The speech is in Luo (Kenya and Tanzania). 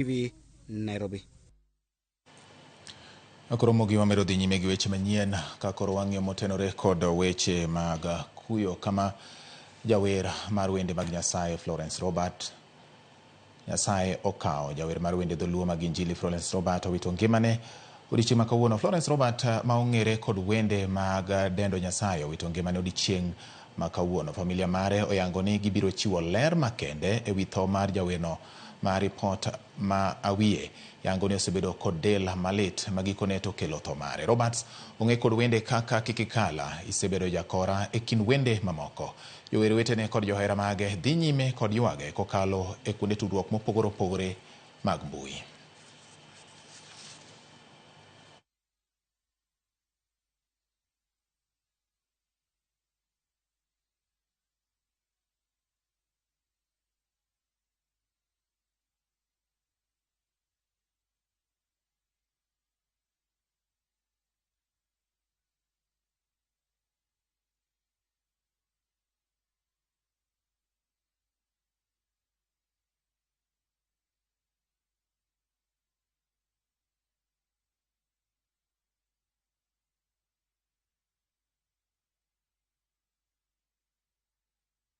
TV Nairobi. Akoromo gi wamero dhi nyime gi weche manyien ka koro wang'iyo motenore kod weche mag kuyo kama jawer mar wende mag Nyasaye Florence Robert Nyasaye okawo. Jawer mar wende dholuo mag Injili Florence Robert owito ngimane odiochieng' ma kawuono. Florence Robert ma ong'ere kod wende mag dendo Nyasaye owito ngimane odiochieng' ma kawuono. Familia mare oyango ni gibiro chiwo ler makende ewi tho mar jawerno. Ma ripot ma awiye yango ni osebedo kod del malit magikone to kelo tho mare. Roberts ong'e kod wende kaka Kikikala, isebedo jakora e kin wende mamoko. Jower wetene kod johera mage dhi nyime kod ywage kokalo e kuonde tudruok mopogore opogore mag mbui.